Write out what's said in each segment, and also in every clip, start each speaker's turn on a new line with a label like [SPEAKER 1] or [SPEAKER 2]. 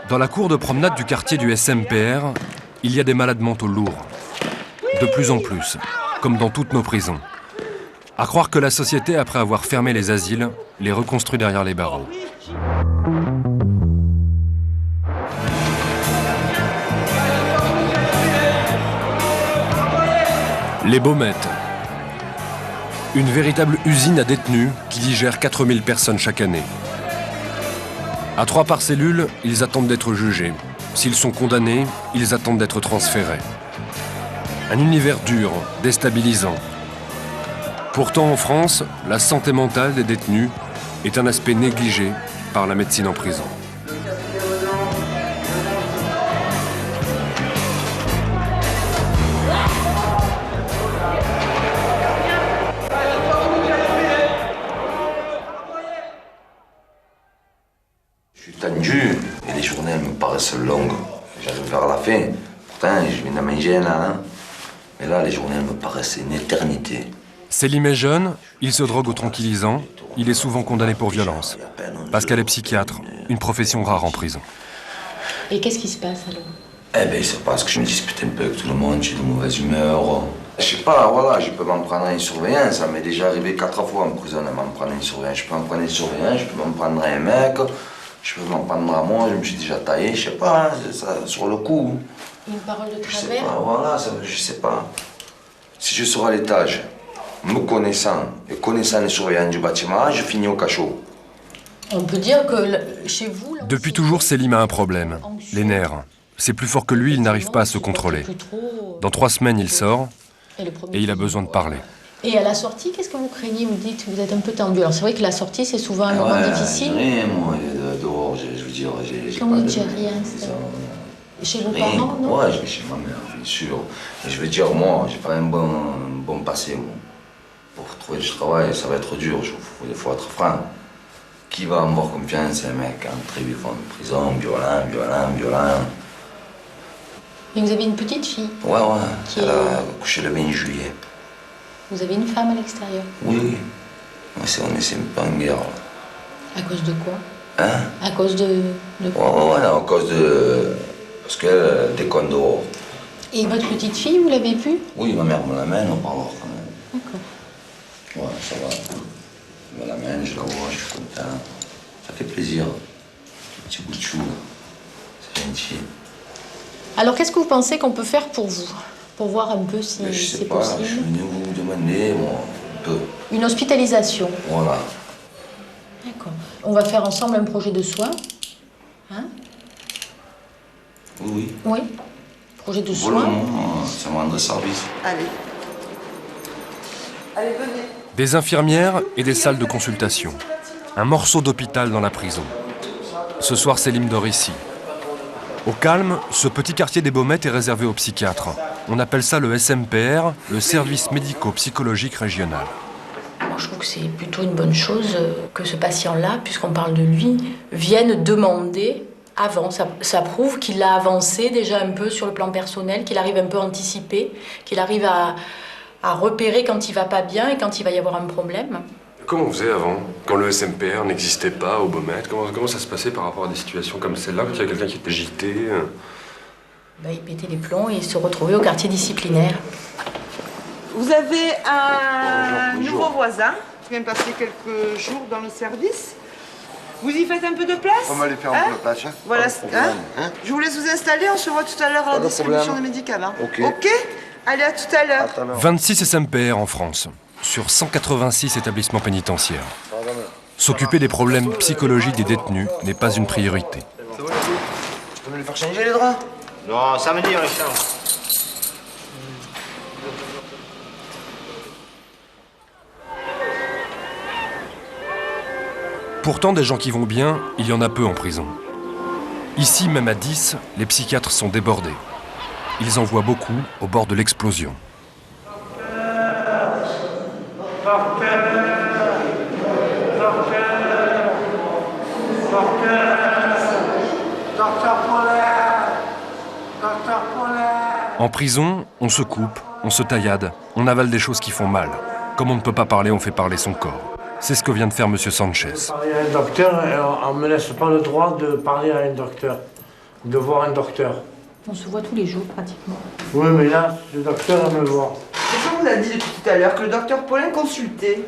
[SPEAKER 1] Dans la cour de promenade du quartier du SMPR, il y a des malades mentaux lourds. De plus en plus, comme dans toutes nos prisons. À croire que la société, après avoir fermé les asiles, les reconstruit derrière les barreaux. Les Baumettes. Une véritable usine à détenus qui digère 4000 personnes chaque année. À 3 par cellule, ils attendent d'être jugés. S'ils sont condamnés, ils attendent d'être transférés. Un univers dur, déstabilisant. Pourtant, en France, la santé mentale des détenus est un aspect négligé par la médecine en prison.
[SPEAKER 2] Je suis tendu et les journées me paraissent longues. J'arrive vers la fin. Pourtant, je viens de manger là. Hein. Mais là, les journées me paraissent une éternité.
[SPEAKER 1] Selim est jeune, il se drogue aux tranquillisants, il est souvent condamné pour violence. Pascal est psychiatre, une profession rare en prison.
[SPEAKER 3] Et qu'est-ce qui se passe alors?
[SPEAKER 2] Eh bien, il se passe que je me dispute un peu avec tout le monde, j'ai de mauvaise humeur. Je sais pas, voilà, je peux m'en prendre une surveillance. Ça m'est déjà arrivé 4 fois en prison de m'en prendre une surveillance. Je peux m'en prendre une surveillance, je peux m'en prendre à un mec, je peux m'en prendre à moi, je me suis déjà taillé, je sais pas, ça, sur le coup.
[SPEAKER 3] Une parole de
[SPEAKER 2] Je sais
[SPEAKER 3] travers?
[SPEAKER 2] pas, voilà, ça, je sais pas. Si je serai à l'étage, me connaissant et connaissant les surveillants du bâtiment, je finis au cachot.
[SPEAKER 3] On peut dire que chez vous...
[SPEAKER 1] Depuis toujours, Selim a un problème, les nerfs. C'est plus fort que lui, il n'arrive pas à se contrôler. Dans 3 semaines, il sort et il a besoin de parler.
[SPEAKER 3] Et à la sortie, qu'est-ce que vous craignez? Vous dites que vous êtes un peu tendu. Alors c'est vrai que la sortie, c'est souvent un moment difficile.
[SPEAKER 2] Rien, moi, dehors, je veux dire, j'ai
[SPEAKER 3] Comment
[SPEAKER 2] pas
[SPEAKER 3] vous
[SPEAKER 2] de...
[SPEAKER 3] dites rien? Chez vos
[SPEAKER 2] Rien.
[SPEAKER 3] parents, non?
[SPEAKER 2] Ouais, je vais chez ma mère, bien sûr. Et je veux dire, moi, j'ai pas un bon passé, moi. Pour trouver du travail, ça va être dur, il faut être franc. Qui va avoir confiance, un mec entré vivant en prison, violent.
[SPEAKER 3] Et vous avez une petite fille?
[SPEAKER 2] Ouais, elle a couché le 20 juillet.
[SPEAKER 3] Vous avez une femme à l'extérieur?
[SPEAKER 2] Oui. On est un peu en guerre, là.
[SPEAKER 3] À cause de quoi?
[SPEAKER 2] Hein?
[SPEAKER 3] À cause de quoi?
[SPEAKER 2] Ouais, à cause de... Parce qu'elle déconne dehors.
[SPEAKER 3] Et votre petite fille, vous l'avez vue?
[SPEAKER 2] Oui, ma mère me l'amène, on parle quand même.
[SPEAKER 3] D'accord.
[SPEAKER 2] Ouais, ça va. Je me l'amène, je la vois, je suis content. Ça fait plaisir. Petit bout de chou. C'est gentil.
[SPEAKER 3] Alors qu'est-ce que vous pensez qu'on peut faire pour vous? Pour voir un peu si
[SPEAKER 2] Je sais
[SPEAKER 3] c'est
[SPEAKER 2] pas,
[SPEAKER 3] possible?
[SPEAKER 2] je suis venu vous demander, moi, un peu.
[SPEAKER 3] Une hospitalisation?
[SPEAKER 2] Voilà.
[SPEAKER 3] D'accord. On va faire ensemble un projet de soins. Hein?
[SPEAKER 2] Oui.
[SPEAKER 3] Oui. Projet de
[SPEAKER 2] Pour le
[SPEAKER 3] soins.
[SPEAKER 2] moment, ça me rendre service.
[SPEAKER 4] Allez, venez.
[SPEAKER 1] Des infirmières et des salles de consultation. Un morceau d'hôpital dans la prison. Ce soir, Selim dort ici. Au calme, ce petit quartier des Baumettes est réservé aux psychiatres. On appelle ça le SMPR, le service médico-psychologique régional.
[SPEAKER 3] Moi, je trouve que c'est plutôt une bonne chose que ce patient-là, puisqu'on parle de lui, vienne demander avant. Ça prouve qu'il a avancé déjà un peu sur le plan personnel, qu'il arrive un peu à anticiper, qu'il arrive à repérer quand il va pas bien et quand il va y avoir un problème.
[SPEAKER 1] Comment on faisait avant, quand le SMPR n'existait pas aux Baumettes? Comment ça se passait par rapport à des situations comme celle-là, quand il y a quelqu'un qui était gité?
[SPEAKER 3] Il pétait les plombs et il se retrouvait au quartier disciplinaire.
[SPEAKER 4] Vous avez un nouveau voisin qui vient passer quelques jours dans le service. Vous y faites un peu de place?
[SPEAKER 5] On va aller faire un peu de place. Hein.
[SPEAKER 4] Voilà,
[SPEAKER 5] Pas de problème, hein.
[SPEAKER 4] je vous laisse vous installer, on se voit tout à l'heure à la
[SPEAKER 5] Pas de
[SPEAKER 4] distribution
[SPEAKER 5] problème.
[SPEAKER 4] des médicaments.
[SPEAKER 5] Ok.
[SPEAKER 4] Ok? Allez, à tout à l'heure.
[SPEAKER 5] À tout à l'heure.
[SPEAKER 1] 26 SMPR en France, sur 186 établissements pénitentiaires. S'occuper des problèmes psychologiques des détenus n'est pas une priorité.
[SPEAKER 5] Tu peux me les faire changer les draps?
[SPEAKER 6] Non, samedi on les change.
[SPEAKER 1] Pourtant, des gens qui vont bien, il y en a peu en prison. Ici, même à 10, les psychiatres sont débordés. Ils en voient beaucoup au bord de l'explosion. En prison, on se coupe, on se taillade, on avale des choses qui font mal. Comme on ne peut pas parler, on fait parler son corps. C'est ce que vient de faire M. Sanchez.
[SPEAKER 7] Parler à un docteur, on ne me laisse pas le droit de parler à un docteur. de voir un docteur.
[SPEAKER 3] On se voit tous les jours pratiquement.
[SPEAKER 7] Oui, mais là, le docteur me voit.
[SPEAKER 4] C'est ça qu'on vous a dit depuis tout à l'heure, que le docteur Paulin consultait.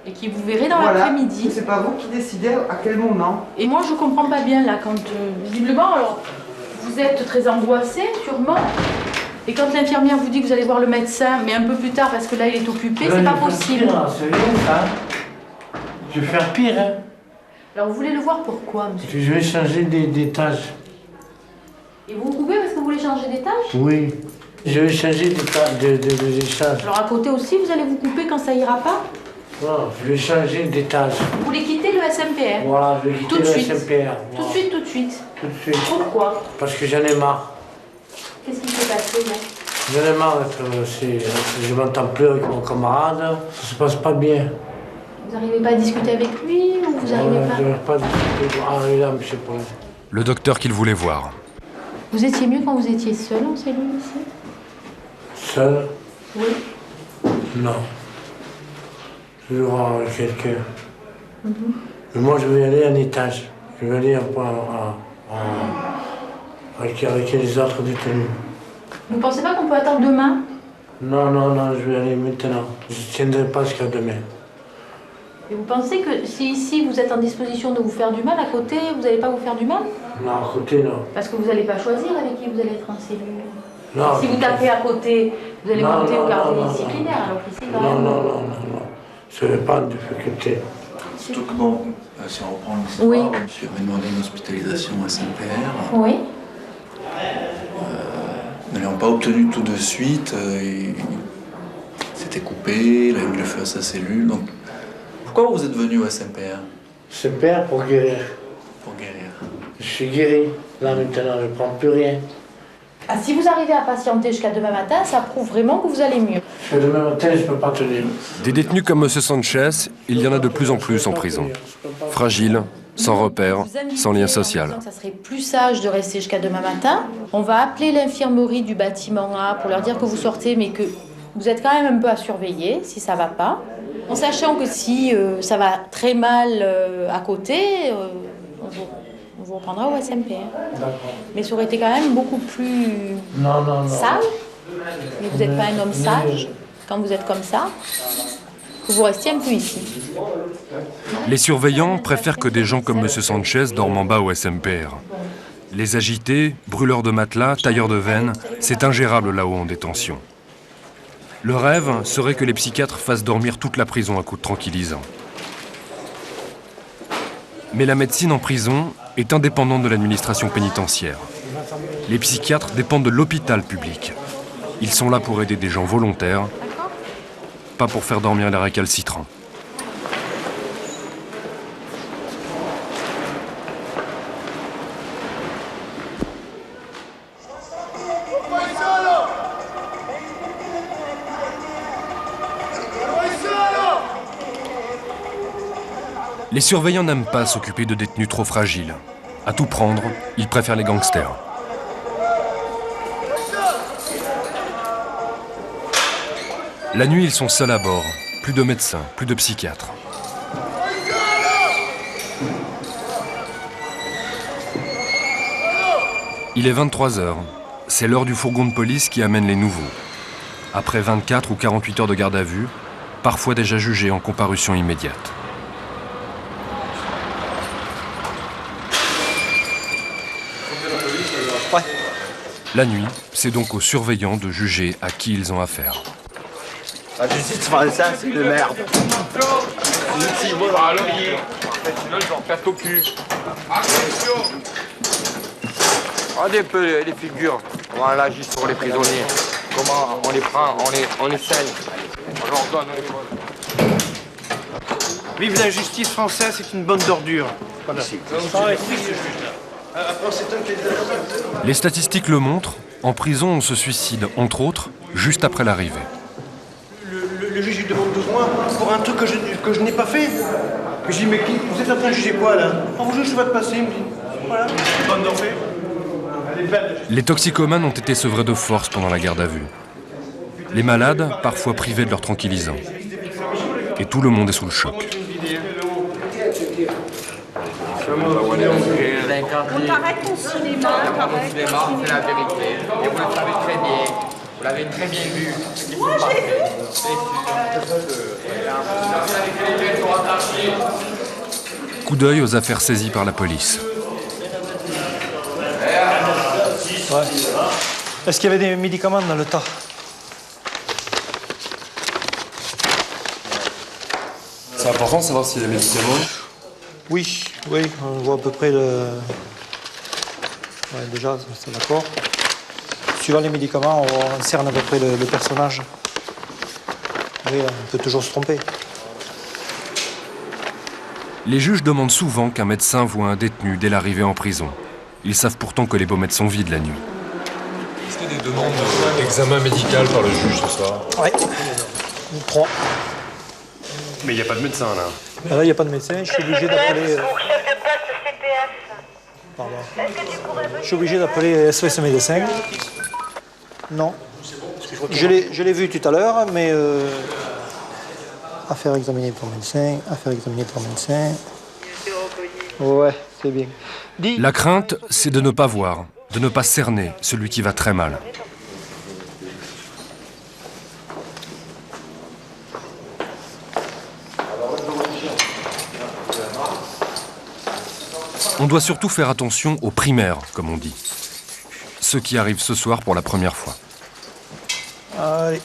[SPEAKER 3] Et qui vous verrez dans
[SPEAKER 4] Voilà.
[SPEAKER 3] l'après-midi.
[SPEAKER 4] C'est pas vous qui décidez à quel moment.
[SPEAKER 3] Et moi je comprends pas bien là quand visiblement alors vous êtes très angoissé sûrement. Et quand l'infirmière vous dit que vous allez voir le médecin, mais un peu plus tard parce que là il est occupé, c'est pas possible.
[SPEAKER 7] C'est rien ça. Je vais faire pire. Hein.
[SPEAKER 3] Alors vous voulez le voir pourquoi, monsieur?
[SPEAKER 7] Je vais changer d'étage.
[SPEAKER 3] Et vous coupez parce que vous voulez changer d'étage?
[SPEAKER 7] Oui. Je vais changer d'étage.
[SPEAKER 3] Alors à côté aussi vous allez vous couper quand ça ira pas?
[SPEAKER 7] Non, je vais changer d'étage.
[SPEAKER 3] Vous voulez quitter le SMPR?
[SPEAKER 7] Voilà, je vais quitter
[SPEAKER 3] Tout de
[SPEAKER 7] le
[SPEAKER 3] suite.
[SPEAKER 7] SMPR.
[SPEAKER 3] Tout
[SPEAKER 7] Voilà.
[SPEAKER 3] de suite, tout de suite.
[SPEAKER 7] Tout de suite.
[SPEAKER 3] Pourquoi?
[SPEAKER 7] Parce que j'en ai marre.
[SPEAKER 3] Qu'est-ce qui s'est passé là?
[SPEAKER 7] J'en ai marre je m'entends plus avec mon camarade. Ça se passe pas bien.
[SPEAKER 3] Vous n'arrivez pas à discuter avec lui ou vous n'arrivez pas?
[SPEAKER 7] Je n'arrive pas à discuter. Ah, il est là, monsieur Paul.
[SPEAKER 1] Le docteur qu'il voulait voir.
[SPEAKER 3] Vous étiez mieux quand vous étiez seul en cellule ici?
[SPEAKER 7] Seul?
[SPEAKER 3] Oui.
[SPEAKER 7] Non. Toujours avec quelqu'un. Mais moi, je vais aller en étage. Je vais aller avec les autres détenus.
[SPEAKER 3] Vous ne pensez pas qu'on peut attendre demain?
[SPEAKER 7] Non, non, non, je vais aller maintenant. Je ne tiendrai pas jusqu'à demain.
[SPEAKER 3] Et vous pensez que si ici vous êtes en disposition de vous faire du mal, à côté, vous n'allez pas vous faire du mal?
[SPEAKER 7] Non, à côté, non.
[SPEAKER 3] Parce que vous n'allez pas choisir avec qui vous allez être en cellule.
[SPEAKER 7] Non.
[SPEAKER 3] Si vous tapez à côté, vous allez monter au gardien
[SPEAKER 7] non,
[SPEAKER 3] disciplinaire, alors qu'ici, quand
[SPEAKER 7] Non,
[SPEAKER 3] même...
[SPEAKER 7] non, non, non, non. Ce n'est pas une difficulté.
[SPEAKER 8] Surtout que bon, si on reprend l'histoire,
[SPEAKER 3] Oui.
[SPEAKER 8] monsieur avait demandé une hospitalisation à SMPR.
[SPEAKER 3] Oui.
[SPEAKER 8] Nous ne l'avons pas obtenu tout de suite. Il s'était coupé, il a mis le feu à sa cellule. Donc, pourquoi vous êtes venu au SMPR?
[SPEAKER 7] C'est père pour guérir.
[SPEAKER 8] Pour guérir.
[SPEAKER 7] Je suis guéri. Là, maintenant, je ne prends plus rien.
[SPEAKER 3] Ah, si vous arrivez à patienter jusqu'à demain matin, ça prouve vraiment que vous allez mieux.
[SPEAKER 7] Parce que demain matin, je ne peux pas tenir.
[SPEAKER 1] Des détenus comme M. Sanchez, il y en a de plus en plus en prison. Fragiles, sans repères, sans lien social.
[SPEAKER 3] Ça serait plus sage de rester jusqu'à demain matin. On va appeler l'infirmerie du bâtiment A pour leur dire que vous sortez, mais que vous êtes quand même un peu à surveiller si ça va pas. En sachant que si ça va très mal à côté, on vous reprendra au SMPR. Mais ça aurait été quand même beaucoup plus
[SPEAKER 7] Non, non, non.
[SPEAKER 3] sage. Mais vous n'êtes pas un homme sage quand vous êtes comme ça. Que vous restiez un peu ici.
[SPEAKER 1] Les surveillants préfèrent que des gens comme M. Sanchez dorment en bas au SMPR. Les agités, brûleurs de matelas, tailleurs de veines, c'est ingérable là-haut en détention. Le rêve serait que les psychiatres fassent dormir toute la prison à coups de tranquillisants. Mais la médecine en prison est indépendante de l'administration pénitentiaire. Les psychiatres dépendent de l'hôpital public. Ils sont là pour aider des gens volontaires, pas pour faire dormir les récalcitrants. Les surveillants n'aiment pas s'occuper de détenus trop fragiles. À tout prendre, ils préfèrent les gangsters. La nuit, ils sont seuls à bord. Plus de médecins, plus de psychiatres. Il est 23h. C'est l'heure du fourgon de police qui amène les nouveaux. Après 24 ou 48 heures de garde à vue, parfois déjà jugés en comparution immédiate. La nuit, c'est donc aux surveillants de juger à qui ils ont affaire.
[SPEAKER 5] La justice française, c'est de merde.
[SPEAKER 9] Regardez un peu les figures, comment on agit sur les prisonniers, comment on les prend, on les scelle, on leur donne les bonnes.
[SPEAKER 6] Vive la justice française, c'est une bonne d'ordure.
[SPEAKER 1] Les statistiques le montrent, en prison on se suicide, entre autres, juste après l'arrivée.
[SPEAKER 6] Le juge il demande 12 mois pour un truc que je n'ai pas fait. Je dis, mais vous êtes en train de juger quoi là? On vous juge sur votre passé, il me dit. Voilà. Bonne d'enfer.
[SPEAKER 1] Les toxicomanes ont été sevrés de force pendant la garde à vue. Les malades, parfois privés de leurs tranquillisants. Et tout le monde est sous le choc.
[SPEAKER 9] On t'arrête ton cinéma, c'est la vérité. Et vous le savez très bien. Vous l'avez très bien vu. Moi, j'ai vu.
[SPEAKER 1] Coup d'œil aux affaires saisies par la police.
[SPEAKER 10] Ouais. Est-ce qu'il y avait des médicaments dans le tas?
[SPEAKER 1] C'est important de savoir s'il y a des médicaments.
[SPEAKER 10] Oui, on voit à peu près le... Ouais, déjà, c'est d'accord. Suivant les médicaments, on cerne à peu près le personnage. Oui, on peut toujours se tromper.
[SPEAKER 1] Les juges demandent souvent qu'un médecin voie un détenu dès l'arrivée en prison. Ils savent pourtant que les baumettes sont vides la nuit.
[SPEAKER 11] Est-ce qu'il y a des demandes d'examen médical par le juge ce soir?
[SPEAKER 10] Oui, 3.
[SPEAKER 11] Mais il n'y a pas de médecin là.
[SPEAKER 10] Là, il n'y a pas de médecin, je suis obligé d'appeler... Pardon. Je suis obligé d'appeler SOS Médecins. Non. Je l'ai vu tout à l'heure, mais... Affaire examinée par médecin, affaire examinée par médecin. Ouais, c'est bien.
[SPEAKER 1] La crainte, c'est de ne pas voir, de ne pas cerner celui qui va très mal. On doit surtout faire attention aux primaires, comme on dit. Ceux qui arrivent ce soir pour la première fois.
[SPEAKER 10] Allez.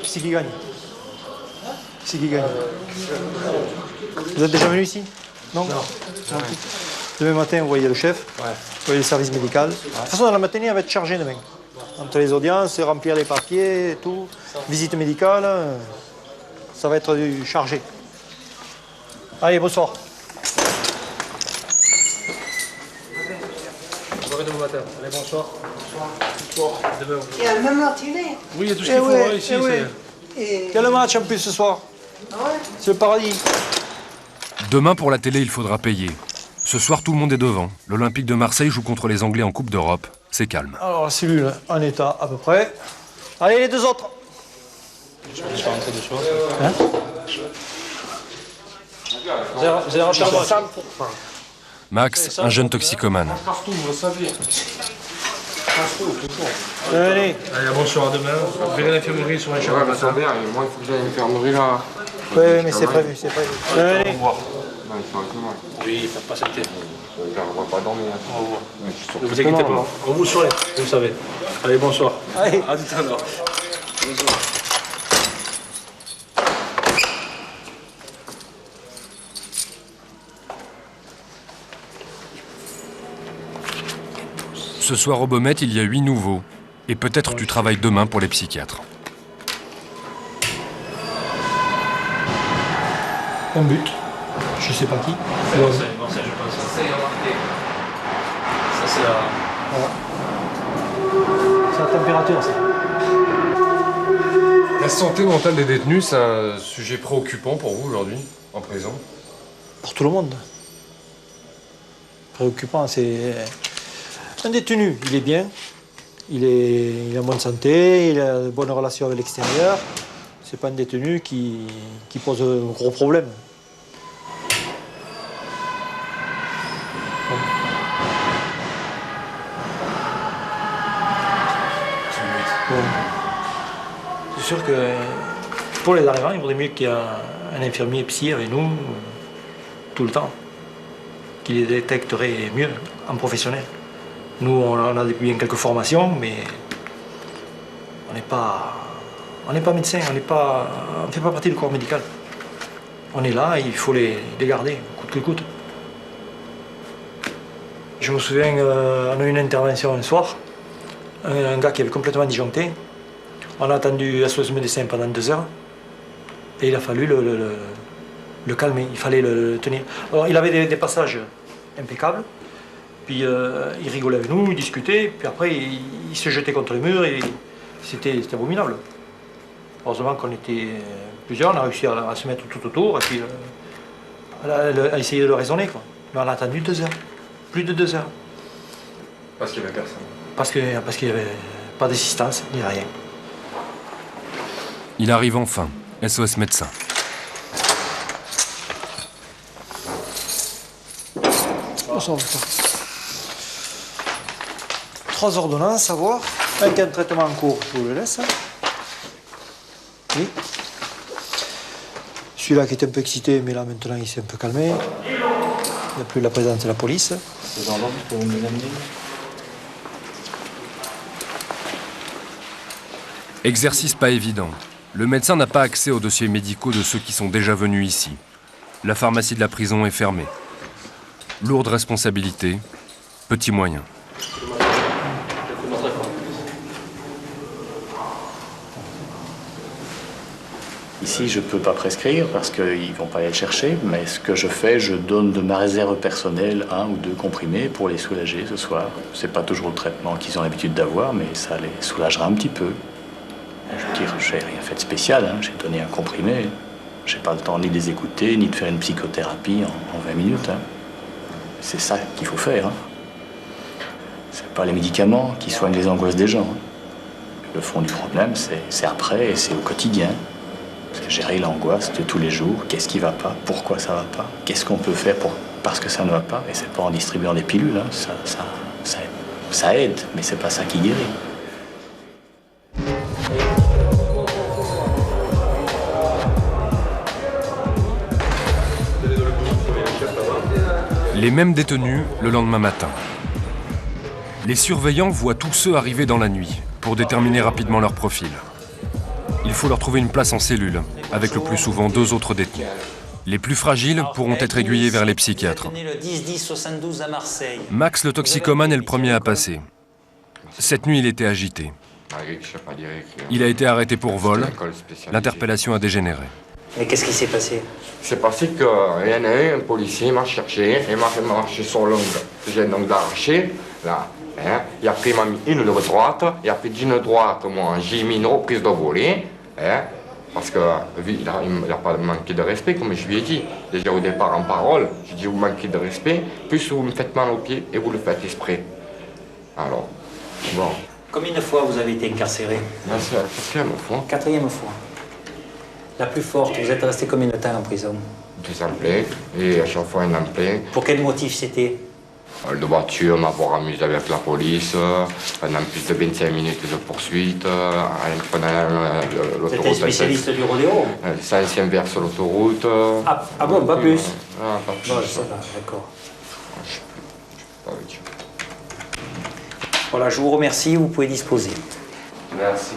[SPEAKER 10] Qui c'est qui gagne? Qui c'est qui gagne? Vous êtes déjà venu ici? Non. Demain matin, vous voyez le chef, vous voyez le service médical. De toute façon, dans la matinée, elle va être chargée demain. Entre les audiences, remplir les papiers, et tout, visite médicale, ça va être chargé. Allez, bonsoir. Allez, bonsoir.
[SPEAKER 12] Il y a le même matinée.
[SPEAKER 10] Oui, il y a tout ce qu'il faut ici. Il y a le match en plus ce soir. C'est le paradis.
[SPEAKER 1] Demain, pour la télé, il faudra payer. Ce soir, tout le monde est devant. L'Olympique de Marseille joue contre les Anglais en Coupe d'Europe. C'est calme.
[SPEAKER 10] Alors, la cellule en état à peu près. Allez, les deux autres. Je vais rentrer deux choses. Hein? Vous avez rentré le match.
[SPEAKER 1] Max, un jeune toxicomane.
[SPEAKER 10] Partout, vous le savez. Allez. Allez, bonsoir, à demain. Verrez l'infirmerie sur un cheval.
[SPEAKER 9] Moi, il faut que j'aille à l'infirmerie là.
[SPEAKER 10] Oui, mais c'est prévu, c'est prévu. Allez.
[SPEAKER 11] Oui, pas s'inquiéter.
[SPEAKER 9] On va pas dormir.
[SPEAKER 11] Ne vous inquiétez pas. On vous souhaite, vous savez. Allez, bonsoir.
[SPEAKER 10] Allez.
[SPEAKER 11] À tout à l'heure.
[SPEAKER 1] Ce soir au Baumette, il y a 8 nouveaux. Et peut-être tu travailles demain pour les psychiatres.
[SPEAKER 10] Un but. Je sais pas qui.
[SPEAKER 11] Marseille, je pense. Ça, c'est la...
[SPEAKER 10] C'est la température, ça.
[SPEAKER 11] La santé mentale des détenus, c'est un sujet préoccupant pour vous aujourd'hui, en prison?
[SPEAKER 10] Pour tout le monde. Préoccupant, c'est... Un détenu, il est bien, il est en bonne santé, il a de bonnes relations avec l'extérieur. C'est pas un détenu qui pose un gros problème. C'est sûr que pour les arrivants, il vaudrait mieux qu'il y ait un infirmier psy avec nous tout le temps, qui les détecterait mieux en professionnel. Nous, on a bien quelques formations, mais on n'est pas médecin, on ne fait pas partie du corps médical. On est là, il faut les garder, coûte que coûte. Je me souviens, on a eu une intervention un soir, un gars qui avait complètement disjoncté. On a attendu SOS Médecins pendant 2 heures, et il a fallu le calmer, il fallait le tenir. Alors, il avait des passages impeccables. Puis il rigolait avec nous, il discutait, puis après il se jetait contre le mur et c'était abominable. Heureusement qu'on était plusieurs, on a réussi à se mettre tout autour et puis à essayer de le raisonner, quoi. Mais on a attendu 2 heures, plus de 2 heures.
[SPEAKER 11] Parce qu'il n'y avait personne.
[SPEAKER 10] Parce qu'il n'y avait pas d'assistance, ni rien.
[SPEAKER 1] Il arrive enfin, SOS médecin.
[SPEAKER 10] Oh, ça va pas. 3 ordonnances à voir. Un qui a un traitement en cours, je vous le laisse. Oui. Celui-là qui était un peu excité, mais là maintenant il s'est un peu calmé. Il n'y a plus la présence de la police.
[SPEAKER 8] C'est dans l'ordre que vous me l'amenez.
[SPEAKER 1] Exercice pas évident. Le médecin n'a pas accès aux dossiers médicaux de ceux qui sont déjà venus ici. La pharmacie de la prison est fermée. Lourde responsabilité, petits moyens.
[SPEAKER 13] Ici, je ne peux pas prescrire parce qu'ils ne vont pas aller le chercher, mais ce que je fais, je donne de ma réserve personnelle 1 ou 2 comprimés pour les soulager ce soir. Ce n'est pas toujours le traitement qu'ils ont l'habitude d'avoir, mais ça les soulagera un petit peu. Je veux dire, je n'ai rien fait de spécial, hein. J'ai donné un comprimé. Je n'ai pas le temps ni de les écouter, ni de faire une psychothérapie en 20 minutes. Hein. C'est ça qu'il faut faire. Hein. Ce n'est pas les médicaments qui soignent les angoisses des gens. Hein. Le fond du problème, c'est après et c'est au quotidien. Parce que gérer l'angoisse de tous les jours, qu'est-ce qui ne va pas, pourquoi ça ne va pas, qu'est-ce qu'on peut faire parce que ça ne va pas, et c'est pas en distribuant des pilules, hein. Ça aide, mais c'est pas ça qui guérit.
[SPEAKER 1] Les mêmes détenus le lendemain matin. Les surveillants voient tous ceux arriver dans la nuit pour déterminer rapidement leur profil. Il faut leur trouver une place en cellule, avec le plus souvent 2 autres détenus. Les plus fragiles pourront être aiguillés vers les psychiatres. Max, le toxicomane, est le premier à passer. Cette nuit, il était agité. Il a été arrêté pour vol. L'interpellation a dégénéré.
[SPEAKER 14] Mais qu'est-ce qui s'est passé?
[SPEAKER 9] C'est passé qu'il y en a un policier m'a cherché, il m'a fait marcher sur l'ongle que j'ai donc d'arracher, là. Hein. Et après, il m'a mis une de droite, et après d'une droite, moi, j'ai mis une reprise de volée, hein, parce qu'il n'a pas manqué de respect, comme je lui ai dit. Déjà au départ, en parole, j'ai dit vous manquez de respect, plus vous me faites mal aux pieds et vous le faites exprès. Alors, bon.
[SPEAKER 14] Combien de fois vous avez été incarcéré?
[SPEAKER 9] C'est la 4e fois.
[SPEAKER 14] 4e fois. La plus forte, vous êtes resté combien de temps en prison?
[SPEAKER 9] 2 ans plein, et à chaque fois un an plein.
[SPEAKER 14] Pour quel motif c'était?
[SPEAKER 9] De voiture, m'avoir amusé avec la police, pendant plus de 25 minutes de poursuite, pendant l'autoroute.
[SPEAKER 14] Vous êtes un spécialiste du rodéo?
[SPEAKER 9] L'ancien verse sur l'autoroute.
[SPEAKER 14] Ah bon, pas plus?
[SPEAKER 9] Pas plus.
[SPEAKER 14] Bon, ça va, d'accord.
[SPEAKER 9] Je sais pas avec eux.
[SPEAKER 14] Voilà, je vous remercie, vous pouvez disposer.
[SPEAKER 9] Merci.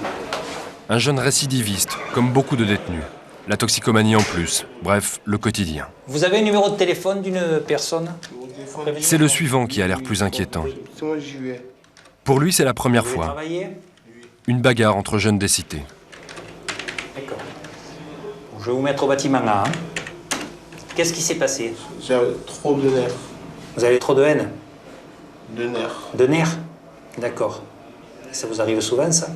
[SPEAKER 1] Un jeune récidiviste, comme beaucoup de détenus. La toxicomanie en plus. Bref, le quotidien.
[SPEAKER 14] Vous avez un numéro de téléphone d'une personne?
[SPEAKER 1] C'est le suivant qui a l'air plus inquiétant. Pour lui, c'est la première fois. Une bagarre entre jeunes des cités.
[SPEAKER 14] D'accord. Je vais vous mettre au bâtiment là. Hein. Qu'est-ce qui s'est passé?
[SPEAKER 15] J'ai trop de nerfs.
[SPEAKER 14] Vous avez trop de haine?
[SPEAKER 15] De nerfs.
[SPEAKER 14] De nerfs? D'accord. Ça vous arrive souvent, ça?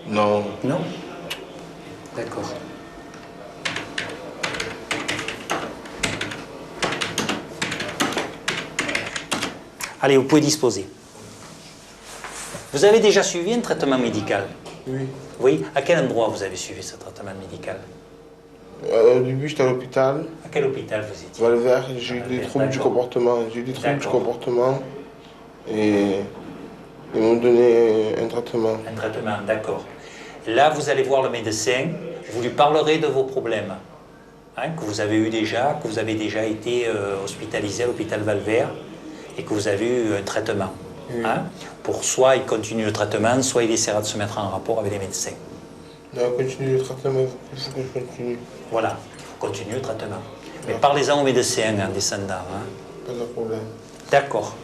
[SPEAKER 15] Non.
[SPEAKER 14] Non? D'accord. Allez, vous pouvez disposer. Vous avez déjà suivi un traitement médical?
[SPEAKER 15] Oui.
[SPEAKER 14] Oui? À quel endroit vous avez suivi ce traitement médical?
[SPEAKER 15] Au début, j'étais à l'hôpital.
[SPEAKER 14] À quel hôpital vous étiez?
[SPEAKER 15] Valvert, j'ai eu des troubles du comportement. J'ai eu des troubles du comportement et ils m'ont donné un traitement.
[SPEAKER 14] Un traitement, d'accord. Là, vous allez voir le médecin, vous lui parlerez de vos problèmes hein, que vous avez eu déjà, que vous avez déjà été hospitalisé à l'hôpital Valvert et que vous avez eu un traitement. Oui. Hein, pour soit il continue le traitement, soit il essaiera de se mettre en rapport avec les médecins.
[SPEAKER 15] Non, continue le traitement, il faut que je continue.
[SPEAKER 14] Voilà, il faut continuer le traitement. Mais parlez-en au médecin en descendant. Hein.
[SPEAKER 15] Pas de problème.
[SPEAKER 14] D'accord.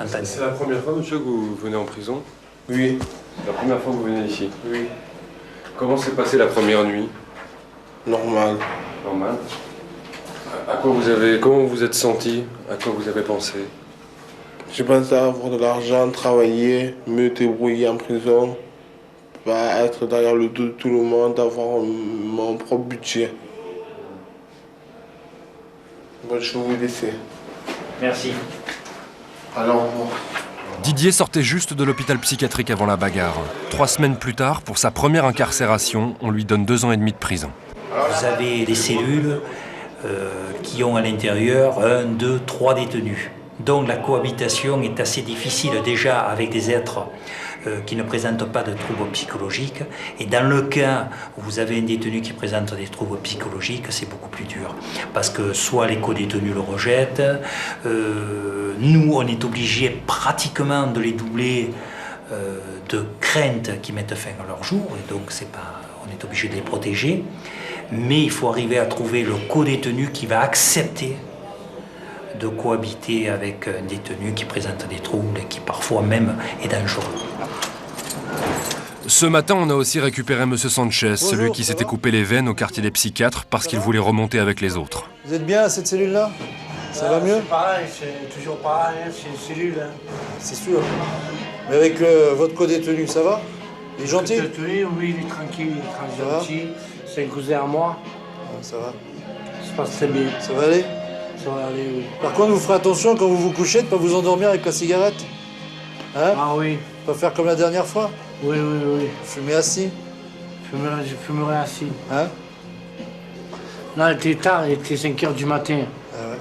[SPEAKER 11] C'est la première fois, monsieur, que vous venez en prison?
[SPEAKER 15] Oui.
[SPEAKER 11] La première fois que vous venez ici?
[SPEAKER 15] Oui.
[SPEAKER 11] Comment s'est passée la première nuit?
[SPEAKER 15] Normal.
[SPEAKER 11] Normal. Comment vous êtes senti? À quoi vous avez pensé?
[SPEAKER 15] J'ai pensé à avoir de l'argent, travailler, me débrouiller en prison, pas être derrière le dos de tout le monde, avoir mon propre budget. Bon, je vais vous laisser.
[SPEAKER 14] Merci.
[SPEAKER 15] Alors, au revoir.
[SPEAKER 1] Didier sortait juste de l'hôpital psychiatrique avant la bagarre. 3 semaines plus tard, pour sa première incarcération, on lui donne 2 ans et demi de prison.
[SPEAKER 14] Vous avez des cellules qui ont à l'intérieur 1, 2, 3 détenus. Donc la cohabitation est assez difficile déjà avec des êtres qui ne présentent pas de troubles psychologiques. Et dans le cas où vous avez un détenu qui présente des troubles psychologiques, c'est beaucoup plus dur. Parce que soit les co-détenus le rejettent, nous on est obligé pratiquement de les doubler de craintes qui mettent fin à leur jour, et donc on est obligé de les protéger. Mais il faut arriver à trouver le co-détenu qui va accepter de cohabiter avec un détenu qui présente des troubles et qui parfois même est dangereux.
[SPEAKER 1] Ce matin, on a aussi récupéré M. Sanchez, celui qui s'était coupé les veines au quartier des psychiatres parce qu'il voulait remonter avec les autres.
[SPEAKER 16] Vous êtes bien à cette cellule-là? Ça va mieux?
[SPEAKER 7] C'est pareil, c'est toujours pareil, hein, c'est une cellule. Hein.
[SPEAKER 16] C'est sûr. Mais avec votre co-détenu, ça va? Il est gentil?
[SPEAKER 7] Le détenu, oui, il est tranquille, il est très gentil. C'est un cousin à moi.
[SPEAKER 16] Ah, ça va.
[SPEAKER 7] Ça se passe très bien.
[SPEAKER 16] Ça va aller?
[SPEAKER 7] Ça va aller, oui.
[SPEAKER 16] Par contre, vous ferez attention quand vous vous couchez de ne pas vous endormir avec la cigarette. Hein?
[SPEAKER 7] Ah oui.
[SPEAKER 16] Pas faire comme la dernière fois?
[SPEAKER 7] Oui, oui, oui.
[SPEAKER 16] Fumer assis?
[SPEAKER 7] Je fumerai assis.
[SPEAKER 16] Hein?
[SPEAKER 7] Non, il était tard, il était 5 h du matin.
[SPEAKER 16] Ah ouais.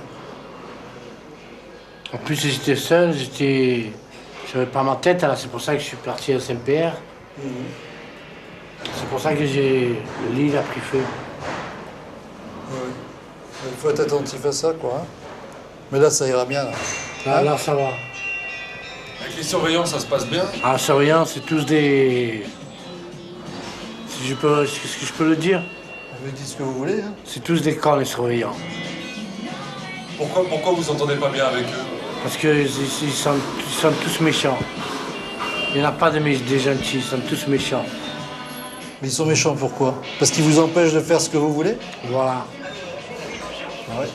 [SPEAKER 7] En plus, j'étais seul, j'avais pas ma tête, alors c'est pour ça que je suis parti à Saint-Pierre. C'est pour ça que le lit a pris feu.
[SPEAKER 16] Oui. Il faut être attentif à ça, quoi. Hein? Mais là, ça ira bien, là.
[SPEAKER 7] Là, ça va.
[SPEAKER 11] Avec les surveillants, ça se passe bien?
[SPEAKER 7] Ah, les surveillants, c'est tous des... Est-ce que je peux le dire?
[SPEAKER 16] Vous dites ce que vous voulez, hein?
[SPEAKER 7] C'est tous des cons, les surveillants.
[SPEAKER 11] Pourquoi vous entendez pas bien avec eux?
[SPEAKER 7] Parce qu'ils sont tous méchants. Il n'y en a pas des gentils, ils sont tous méchants.
[SPEAKER 16] Mais ils sont méchants pourquoi? Parce qu'ils vous empêchent de faire ce que vous voulez?
[SPEAKER 7] Voilà.
[SPEAKER 16] Ah ouais.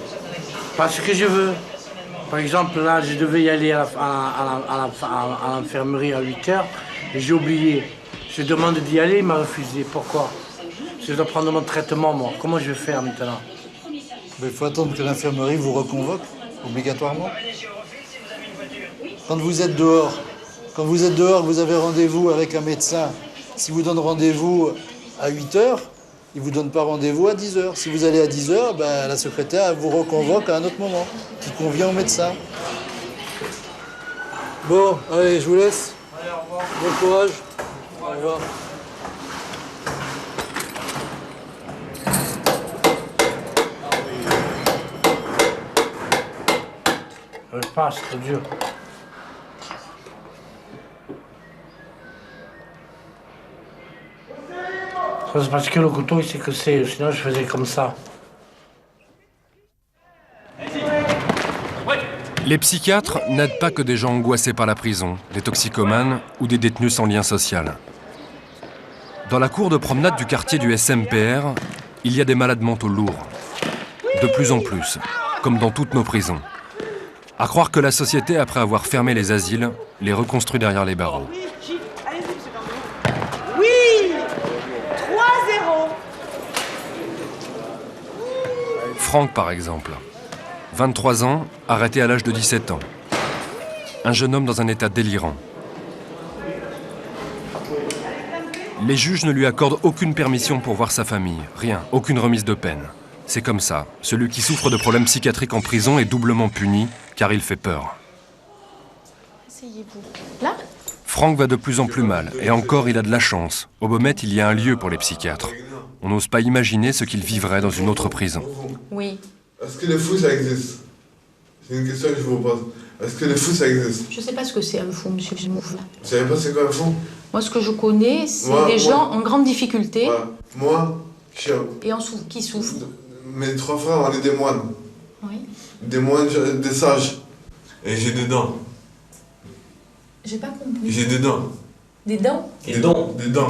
[SPEAKER 7] Parce que je veux. Par exemple, là, je devais y aller à l'infirmerie à 8 h et j'ai oublié. Je demande d'y aller, il m'a refusé. Pourquoi? Je dois prendre mon traitement, moi. Comment je vais faire maintenant?
[SPEAKER 16] Mais il faut attendre que l'infirmerie vous reconvoque, obligatoirement. Quand vous êtes dehors, vous avez rendez-vous avec un médecin. Si vous donne rendez-vous à 8 h, il ne vous donne pas rendez-vous à 10 h. Si vous allez à 10 h, ben, la secrétaire vous reconvoque à un autre moment, qui convient au médecin. Bon, allez, je vous laisse.
[SPEAKER 7] Allez, au revoir.
[SPEAKER 16] Bon courage. Au revoir.
[SPEAKER 7] Je passe, c'est dur. C'est parce que le couteau, il sait que c'est. Sinon, je faisais comme ça.
[SPEAKER 1] Les psychiatres n'aident pas que des gens angoissés par la prison, des toxicomanes ou des détenus sans lien social. Dans la cour de promenade du quartier du SMPR, il y a des malades mentaux lourds. De plus en plus, comme dans toutes nos prisons. À croire que la société, après avoir fermé les asiles, les reconstruit derrière les barreaux.
[SPEAKER 4] Oui, 3-0.
[SPEAKER 1] Franck, par exemple. 23 ans, arrêté à l'âge de 17 ans. Un jeune homme dans un état délirant. Les juges ne lui accordent aucune permission pour voir sa famille. Rien, aucune remise de peine. C'est comme ça. Celui qui souffre de problèmes psychiatriques en prison est doublement puni, car il fait peur.
[SPEAKER 3] Asseyez-vous. Là ?
[SPEAKER 1] Franck va de plus en plus mal, et encore il a de la chance. Au Baumette, il y a un lieu pour les psychiatres. On n'ose pas imaginer ce qu'il vivrait dans une autre prison.
[SPEAKER 3] Oui.
[SPEAKER 15] Est-ce que les fous, ça existe? C'est une question que je vous pose. Est-ce que les fous, ça existe?
[SPEAKER 3] Je ne sais pas ce que c'est un fou, monsieur Mouf.
[SPEAKER 15] Vous savez pas c'est quoi un fou?
[SPEAKER 3] Moi, ce que je connais, c'est des gens en grande difficulté.
[SPEAKER 15] Voilà. Moi, je suis
[SPEAKER 3] qui souffrent.
[SPEAKER 15] Mes 3 frères, on est des moines.
[SPEAKER 3] Oui.
[SPEAKER 15] Des moines, des sages. Et j'ai des dents.
[SPEAKER 3] J'ai pas compris.
[SPEAKER 15] J'ai des dents.
[SPEAKER 3] Des dents?
[SPEAKER 15] Des dents.
[SPEAKER 3] Des dents.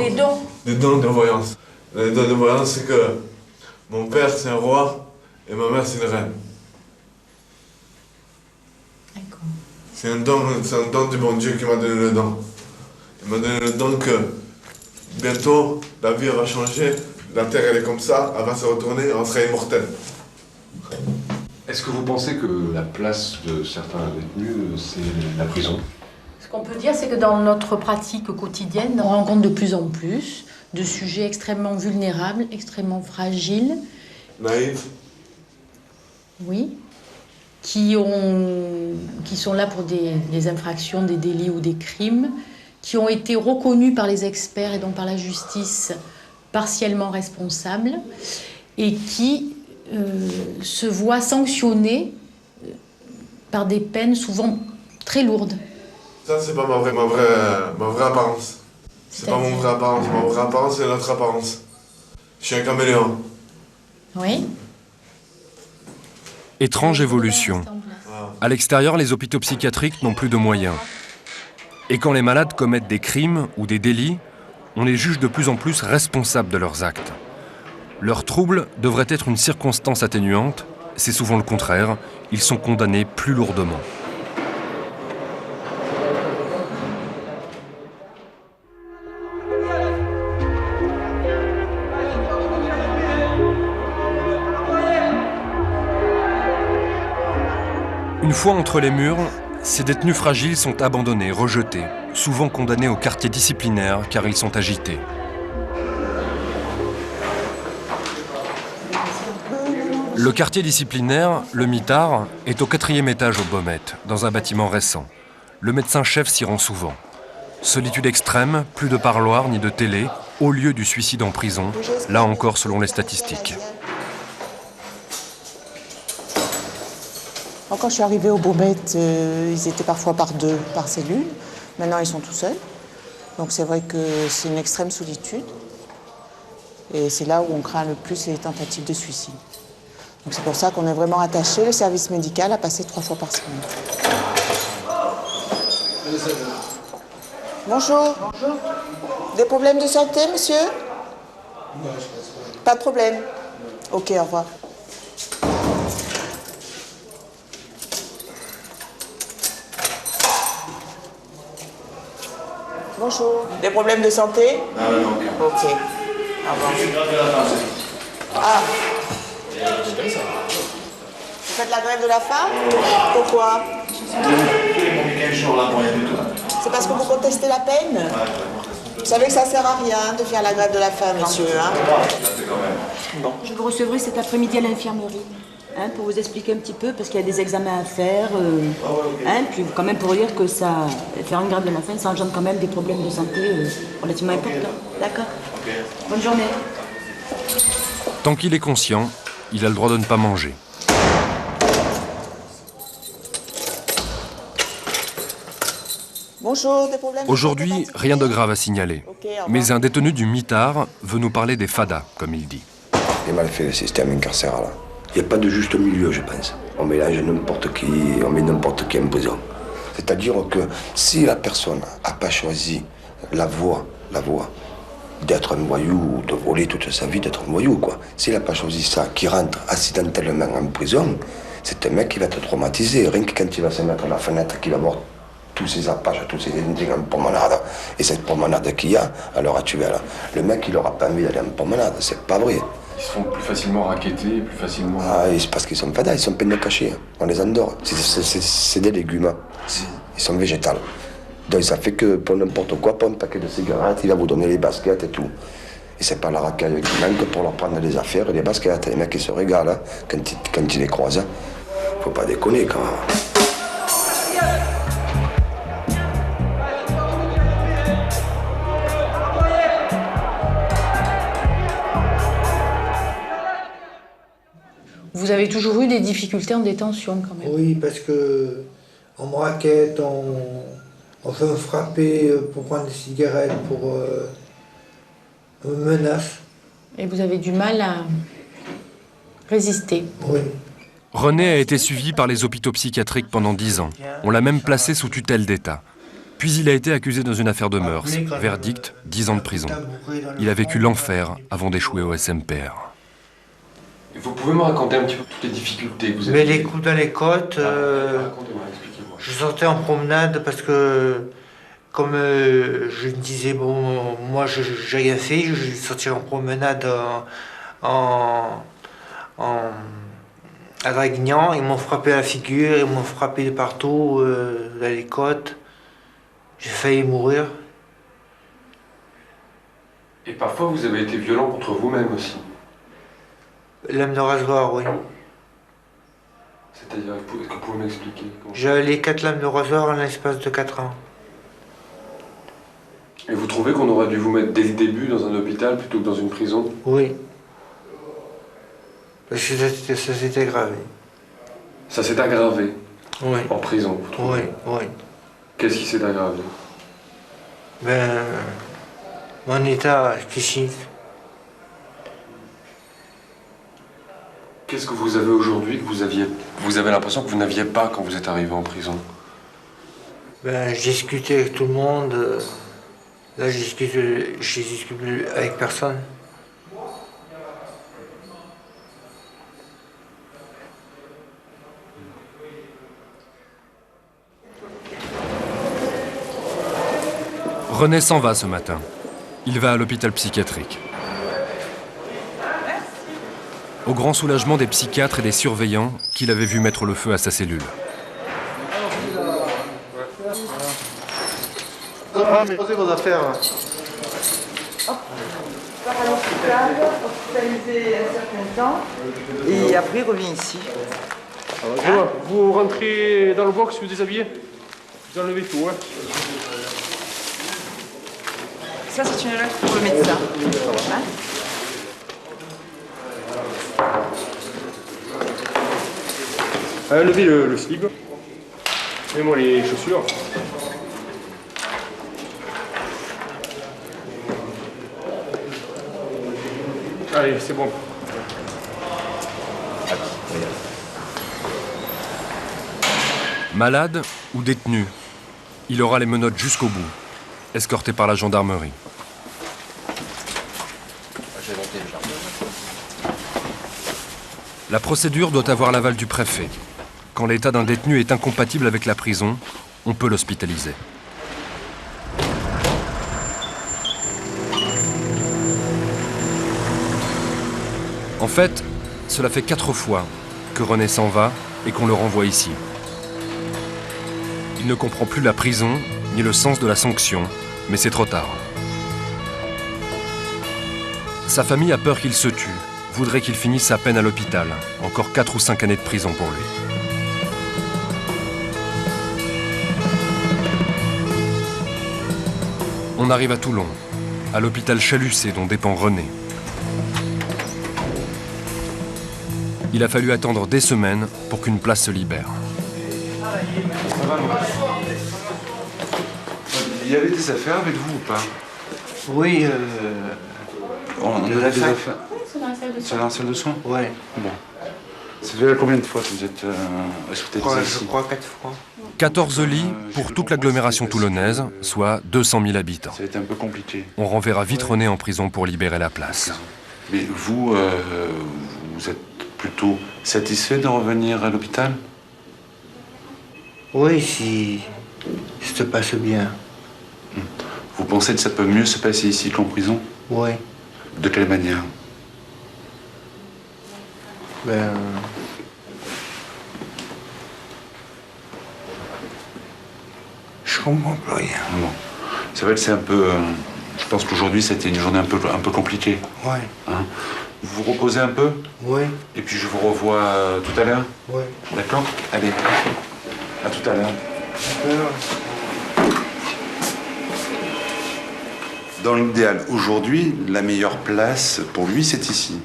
[SPEAKER 15] Des dents de voyance. Les dents de voyance, c'est que mon père, c'est un roi et ma mère, c'est une reine.
[SPEAKER 3] D'accord.
[SPEAKER 15] C'est un don du bon Dieu qui m'a donné le don. Il m'a donné le don que bientôt, la vie va changer. La terre, elle est comme ça, elle va se retourner, on sera immortel.
[SPEAKER 1] Est-ce que vous pensez que la place de certains détenus, c'est la prison?
[SPEAKER 3] Ce qu'on peut dire, c'est que dans notre pratique quotidienne, on rencontre de plus en plus de sujets extrêmement vulnérables, extrêmement fragiles.
[SPEAKER 15] Naïf.
[SPEAKER 3] Oui. qui sont là pour des infractions, des délits ou des crimes, qui ont été reconnus par les experts et donc par la justice partiellement responsables et qui se voient sanctionnés par des peines souvent très lourdes.
[SPEAKER 15] Ça, c'est pas ma vraie apparence. C'est pas mon vrai apparence. Ma vraie apparence, c'est notre apparence. Je suis un caméléon.
[SPEAKER 3] Oui.
[SPEAKER 1] Étrange évolution. À l'extérieur, les hôpitaux psychiatriques n'ont plus de moyens. Et quand les malades commettent des crimes ou des délits, on les juge de plus en plus responsables de leurs actes. Leur trouble devrait être une circonstance atténuante, c'est souvent le contraire, ils sont condamnés plus lourdement. Une fois entre les murs, ces détenus fragiles sont abandonnés, rejetés, souvent condamnés au quartier disciplinaire car ils sont agités. Le quartier disciplinaire, le mitard, est au 4e étage aux Baumettes, dans un bâtiment récent. Le médecin-chef s'y rend souvent. Solitude extrême, plus de parloir ni de télé, au lieu du suicide en prison, là encore selon les statistiques.
[SPEAKER 12] Quand je suis arrivée aux Baumettes, ils étaient parfois par 2 par cellule. Maintenant, ils sont tout seuls. Donc c'est vrai que c'est une extrême solitude. Et c'est là où on craint le plus les tentatives de suicide. Donc c'est pour ça qu'on est vraiment attaché, le service médical, à passer 3 fois par semaine. Bonjour. Bonjour. Des problèmes de santé, monsieur? Non, je pense pas. Pas de problème. Ok, au revoir. Bonjour. Des problèmes de santé?
[SPEAKER 15] Non.
[SPEAKER 12] Ok. Au revoir. Ah. Vous faites la grève de la faim? Pourquoi? C'est parce que vous contestez la peine? Vous savez que ça sert à rien de faire la grève de la faim, monsieur, hein?
[SPEAKER 17] Bon. Je vous recevrai cet après-midi à l'infirmerie, hein, pour vous expliquer un petit peu, parce qu'il y a des examens à faire, hein, puis quand même pour dire que ça, faire une grève de la faim, ça engendre quand même des problèmes de santé relativement importants. D'accord? Bonne journée.
[SPEAKER 1] Tant qu'il est conscient, il a le droit de ne pas manger.
[SPEAKER 12] Bonjour, des problèmes?
[SPEAKER 1] Aujourd'hui, rien de grave à signaler. Mais un détenu du mitard veut nous parler des fadas, comme il dit.
[SPEAKER 2] C'est mal fait le système incarcéral. Il n'y a pas de juste milieu, je pense. On mélange n'importe qui, on met n'importe qui en prison. C'est-à-dire que si la personne n'a pas choisi la voie d'être un voyou, de voler toute sa vie, d'être un voyou, quoi. S'il n'a pas choisi ça, qui rentre accidentellement en prison, c'est un mec qui va être traumatisé. Rien que quand il va se mettre à la fenêtre, qu'il va voir tous ces apaches, tous ces indiens en promenade, et cette promenade qu'il y a à l'heure actuelle, le mec, il n'aura pas envie d'aller en promenade, c'est pas vrai.
[SPEAKER 11] Ils se font plus facilement raqueter, plus facilement...
[SPEAKER 2] Ah, c'est parce qu'ils sont fadas, ils sont peine de cachés, on les endort. C'est des légumes, ils sont végétales. Donc ça fait que pour n'importe quoi, pour un paquet de cigarettes, il va vous donner les baskets et tout. Et c'est pas la racaille qui manque pour leur prendre les affaires et les baskets. Les mecs, ils se régalent hein, quand ils les croisent. Hein. Faut pas déconner quand même.
[SPEAKER 3] Vous avez toujours eu des difficultés en détention quand même?
[SPEAKER 7] Oui, parce que on me raquette, on fait me frapper pour prendre des cigarettes, on me menace.
[SPEAKER 3] Et vous avez du mal à résister?
[SPEAKER 7] Oui.
[SPEAKER 1] René a été suivi par les hôpitaux psychiatriques pendant 10 ans. On l'a même placé sous tutelle d'État. Puis il a été accusé dans une affaire de mœurs. Verdict, 10 ans de prison. Il a vécu l'enfer avant d'échouer au SMPR.
[SPEAKER 11] Vous pouvez me raconter un petit peu toutes les difficultés que vous avez?
[SPEAKER 7] Mais les coups dans les côtes, je sortais en promenade parce que, comme je me disais, bon, moi j'ai rien fait, je sortais en promenade à Draguignan, ils m'ont frappé à la figure, ils m'ont frappé de partout, dans les côtes. J'ai failli mourir.
[SPEAKER 11] Et parfois vous avez été violent contre vous-même aussi?
[SPEAKER 7] Lame de rasoir, oui.
[SPEAKER 11] C'est-à-dire, est-ce que vous pouvez m'expliquer?
[SPEAKER 7] J'avais les 4 lames de rasoir en l'espace de 4 ans.
[SPEAKER 11] Et vous trouvez qu'on aurait dû vous mettre dès le début dans un hôpital plutôt que dans une prison?
[SPEAKER 7] Oui. Parce que ça s'est aggravé.
[SPEAKER 11] Ça s'est aggravé?
[SPEAKER 7] Oui.
[SPEAKER 11] En prison, vous trouvez?
[SPEAKER 7] Oui, oui.
[SPEAKER 11] Qu'est-ce qui s'est aggravé?
[SPEAKER 7] Ben, mon état psychique.
[SPEAKER 11] Qu'est-ce que vous avez aujourd'hui que vous avez l'impression que vous n'aviez pas quand vous êtes arrivé en prison?
[SPEAKER 7] Ben, je discutais avec tout le monde. Là, je discute plus avec personne.
[SPEAKER 1] René s'en va ce matin. Il va à l'hôpital psychiatrique. Au grand soulagement des psychiatres et des surveillants qu'il avait vu mettre le feu à sa cellule.
[SPEAKER 16] Ah, mais posez vos affaires.
[SPEAKER 4] Part à l'hôpital, hospitalisé un certain temps, et après il revient ici.
[SPEAKER 6] Vous rentrez dans le box, vous déshabillez? Vous enlevez tout, hein?
[SPEAKER 4] Ça, c'est une lettre pour le médecin. Hein?
[SPEAKER 6] Levez le slip. Mets-moi les chaussures. Allez, c'est bon.
[SPEAKER 1] Malade ou détenu, il aura les menottes jusqu'au bout, escorté par la gendarmerie. La procédure doit avoir l'aval du préfet. Quand l'état d'un détenu est incompatible avec la prison, on peut l'hospitaliser. En fait, cela fait 4 fois que René s'en va et qu'on le renvoie ici. Il ne comprend plus la prison ni le sens de la sanction, mais c'est trop tard. Sa famille a peur qu'il se tue, voudrait qu'il finisse sa peine à l'hôpital. Encore 4 ou 5 années de prison pour lui. On arrive à Toulon, à l'hôpital Chalucé dont dépend René. Il a fallu attendre des semaines pour qu'une place se libère.
[SPEAKER 18] Il y avait des affaires avec vous ou pas?
[SPEAKER 7] Oui,
[SPEAKER 18] on a des affaires.
[SPEAKER 3] C'est dans la salle de
[SPEAKER 18] C'est dans la salle de soins?
[SPEAKER 7] Oui.
[SPEAKER 18] Bon. Ça fait combien de fois que vous êtes hospitalisé ici?
[SPEAKER 7] Je crois 4 fois.
[SPEAKER 1] 14 lits pour toute l'agglomération toulonnaise, soit 200 000 habitants.
[SPEAKER 18] Ça a été un peu compliqué.
[SPEAKER 1] On renverra vite René en prison pour libérer la place.
[SPEAKER 18] Mais vous, vous êtes plutôt satisfait de revenir à l'hôpital?
[SPEAKER 7] Oui, si ça se passe bien.
[SPEAKER 18] Vous pensez que ça peut mieux se passer ici qu'en prison?
[SPEAKER 7] Oui.
[SPEAKER 18] De quelle manière?
[SPEAKER 7] Ben... Je comprends plus rien.
[SPEAKER 18] Bon. C'est vrai que c'est un peu... je pense qu'aujourd'hui, c'était une journée un peu compliquée.
[SPEAKER 7] Oui.
[SPEAKER 18] Hein? Vous vous reposez un peu?
[SPEAKER 7] Oui.
[SPEAKER 18] Et puis je vous revois tout à l'heure?
[SPEAKER 7] Oui.
[SPEAKER 18] D'accord? Allez. À tout à l'heure. Dans l'idéal, aujourd'hui, la meilleure place pour lui, c'est ici.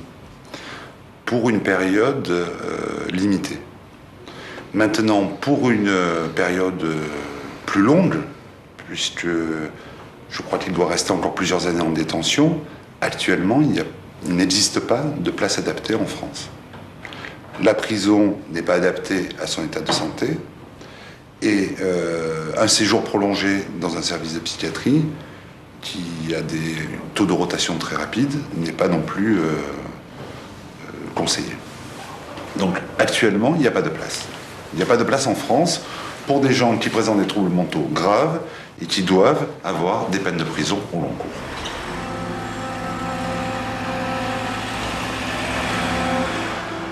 [SPEAKER 18] Pour une période limitée. Maintenant, pour une période plus longue, puisque je crois qu'il doit rester encore plusieurs années en détention, actuellement, il n'existe pas de place adaptée en France. La prison n'est pas adaptée à son état de santé et un séjour prolongé dans un service de psychiatrie qui a des taux de rotation très rapides n'est pas non plus conseillé. Donc actuellement, il n'y a pas de place. Il n'y a pas de place en France pour des gens qui présentent des troubles mentaux graves et qui doivent avoir des peines de prison au long cours.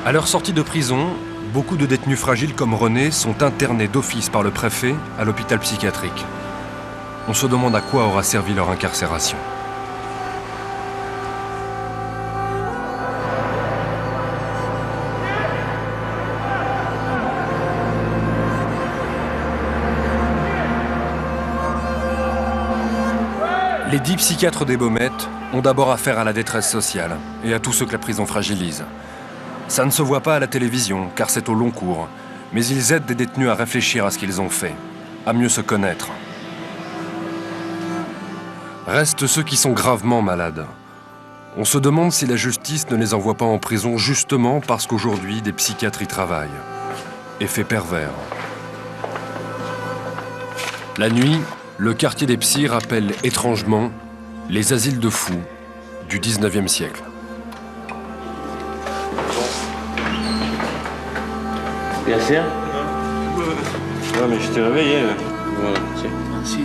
[SPEAKER 1] À leur sortie de prison, beaucoup de détenus fragiles comme René sont internés d'office par le préfet à l'hôpital psychiatrique. On se demande à quoi aura servi leur incarcération. Les 10 psychiatres des Baumettes ont d'abord affaire à la détresse sociale et à tous ceux que la prison fragilise. Ça ne se voit pas à la télévision, car c'est au long cours, mais ils aident des détenus à réfléchir à ce qu'ils ont fait, à mieux se connaître. Restent ceux qui sont gravement malades. On se demande si la justice ne les envoie pas en prison justement parce qu'aujourd'hui, des psychiatres y travaillent. Effet pervers. La nuit, le quartier des psys rappelle étrangement les asiles de fous du 19e siècle.
[SPEAKER 19] Bien sûr. Non mais je t'ai réveillé là. Voilà, tiens. Merci.